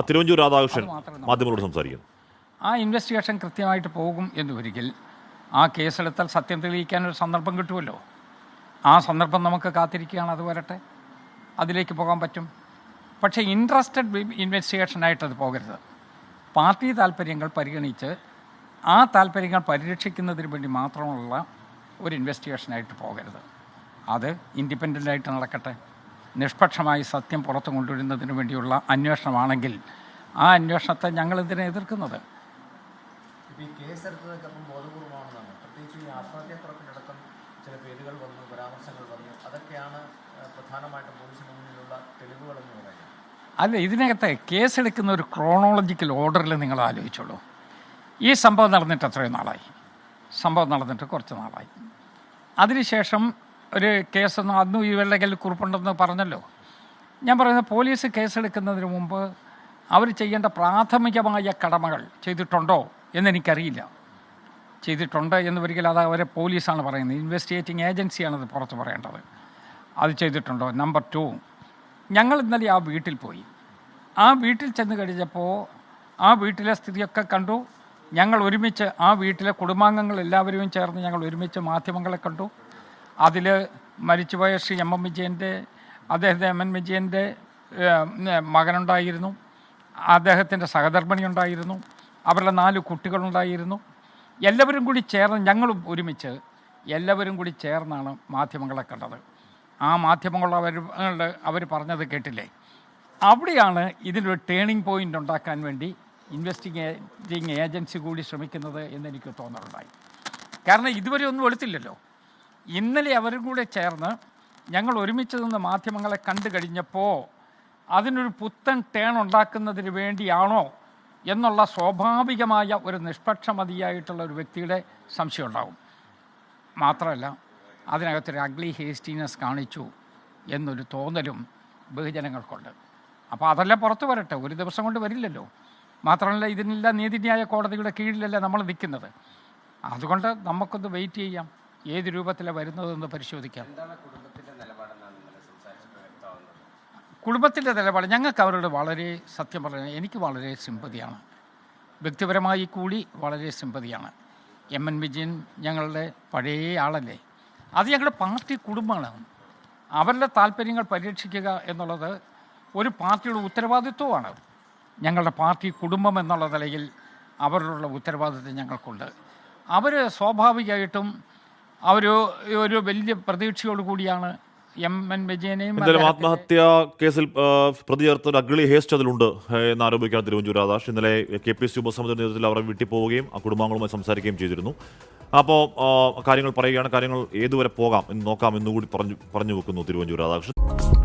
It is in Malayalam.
തിരുവഞ്ചൂർ രാധാകൃഷ്ണൻ മാധ്യമങ്ങളോട് സംസാരിക്കുന്നു. ആ ഇൻവെസ്റ്റിഗേഷൻ കൃത്യമായിട്ട് പോകും എന്നൊരിക്കൽ ആ കേസെടുത്താൽ സത്യം തെളിയിക്കാനൊരു സന്ദർഭം കിട്ടുമല്ലോ. ആ സന്ദർഭം നമുക്ക് കാത്തിരിക്കുകയാണ്, അത് വരട്ടെ, അതിലേക്ക് പോകാൻ പറ്റും. പക്ഷേ ഇൻട്രസ്റ്റഡ് ഇൻവെസ്റ്റിഗേഷനായിട്ട് അത് പോകരുത്. പാർട്ടി താല്പര്യങ്ങൾ പരിഗണിച്ച് ആ താല്പര്യങ്ങൾ പരിരക്ഷിക്കുന്നതിന് വേണ്ടി മാത്രമുള്ള ഒരു ഇൻവെസ്റ്റിഗേഷനായിട്ട് പോകരുത്. അത് ഇൻഡിപെൻഡൻ്റായിട്ട് നടക്കട്ടെ. നിഷ്പക്ഷമായി സത്യം പുറത്തു കൊണ്ടുവരുന്നതിന് വേണ്ടിയുള്ള അന്വേഷണമാണെങ്കിൽ ആ അന്വേഷണത്തെ ഞങ്ങൾ എന്തിനാണ് എതിർക്കുന്നത്? ഈ കേസെടുത്തതൊക്കെ ബോധപൂർവമാണെന്നാണ്. പ്രത്യേകിച്ച് ഈ ആത്മഹത്യാക്കുറപ്പിനടക്കം ചില പേരുകൾ വന്നു, പരാമർശങ്ങൾ വന്നു. അതൊക്കെയാണ് പ്രധാനമായിട്ടും പോലീസിന് മുന്നിലുള്ള തെളിവുകളെന്ന് പറയുന്നത്. അല്ല, ഇതിനകത്ത് കേസെടുക്കുന്ന ഒരു ക്രോണോളജിക്കൽ ഓർഡറിൽ നിങ്ങൾ ആലോചിച്ചോളൂ. ഈ സംഭവം നടന്നിട്ട് എത്രയോ നാളായി? സംഭവം നടന്നിട്ട് കുറച്ച് നാളായി. അതിനുശേഷം ഒരു കേസൊന്നും അന്നും ഈ വെള്ളകൽ കുറിപ്പുണ്ടെന്ന് പറഞ്ഞല്ലോ. ഞാൻ പറയുന്നത് പോലീസ് കേസെടുക്കുന്നതിന് മുമ്പ് അവർ ചെയ്യേണ്ട പ്രാഥമികമായ കടമകൾ ചെയ്തിട്ടുണ്ടോ എന്നെനിക്കറിയില്ല. ചെയ്തിട്ടുണ്ട് എന്ന് ഒരിക്കലും അത് അവരെ പോലീസാണ് പറയുന്നത്, ഇൻവെസ്റ്റിഗേറ്റിംഗ് ഏജൻസിയാണത് പുറത്ത് പറയേണ്ടത്. അത് ചെയ്തിട്ടുണ്ടോ? നമ്പർ 2, ഞങ്ങൾ ഇന്നലെ ആ വീട്ടിൽ പോയി. ആ വീട്ടിൽ ചെന്ന് കഴിഞ്ഞപ്പോൾ ആ വീട്ടിലെ സ്ഥിതിയൊക്കെ കണ്ടു. ഞങ്ങൾ ഒരുമിച്ച് ആ വീട്ടിലെ കുടുംബാംഗങ്ങൾ എല്ലാവരും ചേർന്ന് ഞങ്ങൾ ഒരുമിച്ച് മാധ്യമങ്ങളെ കണ്ടു. അതിൽ മരിച്ചുപോയ ശ്രീ എം വിജയൻ്റെ, അദ്ദേഹത്തെ എം വിജയൻ്റെ മകനുണ്ടായിരുന്നു, അദ്ദേഹത്തിൻ്റെ സഹധർമ്മിണി ഉണ്ടായിരുന്നു, അവരുടെ 4 കുട്ടികളുണ്ടായിരുന്നു. എല്ലാവരും കൂടി ചേർന്ന് ഞങ്ങളും ഒരുമിച്ച് എല്ലാവരും കൂടി ചേർന്നാണ് മാധ്യമങ്ങളെ കണ്ടത്. ആ മാധ്യമങ്ങൾ അവർ പറഞ്ഞത് കേട്ടില്ലേ? അവിടെയാണ് ഇതിനൊരു ടേണിംഗ് പോയിൻ്റ് ഉണ്ടാക്കാൻ വേണ്ടി ഇൻവെസ്റ്റിഗേറ്റിംഗ് ഏജൻസി കൂടി ശ്രമിക്കുന്നത് എന്നെനിക്ക് തോന്നലുണ്ടായി. കാരണം ഇതുവരെ ഒന്നും എടുത്തില്ലല്ലോ. ഇന്നലെ അവരും കൂടെ ചേർന്ന് ഞങ്ങൾ ഒരുമിച്ച് നിന്ന് മാധ്യമങ്ങളെ കണ്ടു കഴിഞ്ഞപ്പോൾ അതിനൊരു പുത്തൻ ടേൺ ഉണ്ടാക്കുന്നതിന് വേണ്ടിയാണോ എന്നുള്ള സ്വാഭാവികമായ ഒരു നിഷ്പക്ഷമതിയായിട്ടുള്ള ഒരു വ്യക്തിയുടെ സംശയം ഉണ്ടാകും. മാത്രമല്ല അതിനകത്തൊരു അഗ്ലി ഹേസ്റ്റിനെസ് കാണിച്ചു എന്നൊരു തോന്നലും ബഹുജനങ്ങൾക്കുണ്ട്. അപ്പോൾ അതെല്ലാം പുറത്തു വരട്ടെ, ഒരു ദിവസം കൊണ്ട് വരില്ലല്ലോ. മാത്രമല്ല ഇതിനെല്ലാം നീതിന്യായ കോടതിയുടെ കീഴിലല്ല നമ്മൾ നിൽക്കുന്നത്. അതുകൊണ്ട് നമുക്കൊന്ന് വെയിറ്റ് ചെയ്യാം, ഏത് രൂപത്തിലാണ് വരുന്നതെന്ന് പരിശോധിക്കാം. കുടുംബത്തിൻ്റെ നിലപാട് ഞങ്ങൾക്ക് അവരോട് വളരെ, സത്യം പറഞ്ഞാൽ എനിക്ക് വളരെ സിമ്പതിയാണ്, വ്യക്തിപരമായി കൂടി വളരെ സിമ്പതിയാണ്. എം വിജയൻ ഞങ്ങളുടെ പഴയ ആളല്ലേ, അത് ഞങ്ങളുടെ പാർട്ടി കുടുംബമാണ്. അവരുടെ താല്പര്യങ്ങൾ പരിരക്ഷിക്കുക എന്നുള്ളത് ഒരു പാർട്ടിയുടെ ഉത്തരവാദിത്വമാണ്. ഞങ്ങളുടെ പാർട്ടി കുടുംബം എന്നുള്ള നിലയിൽ അവരോടുള്ള ഉത്തരവാദിത്വം ഞങ്ങൾക്കുണ്ട്. അവർ സ്വാഭാവികമായിട്ടും ഒരു വലിയ പ്രതീക്ഷയോട് കൂടിയാണ് എം വിജയനെയും. ആത്മഹത്യാ കേസിൽ പ്രതി ചേർത്ത ഒരു അഗ്ലി ഹേസ്റ്റ് അതിലുണ്ട് എന്നാരോപിക്കുകയാണ് തിരുവഞ്ചൂർ രാധാകൃഷ്ണൻ. ഇന്നലെ KPSC ഉപസമിതിയുടെ നേതൃത്വത്തിൽ അവരെ വീട്ടിൽ പോവുകയും ആ കുടുംബാംഗങ്ങളുമായി സംസാരിക്കുകയും ചെയ്തിരുന്നു. അപ്പോൾ കാര്യങ്ങൾ പറയുകയാണ്, കാര്യങ്ങൾ ഏതുവരെ പോകാം എന്ന് നോക്കാം എന്നുകൂടി പറഞ്ഞു വെക്കുന്നു തിരുവഞ്ചൂർ രാധാകൃഷ്ണൻ.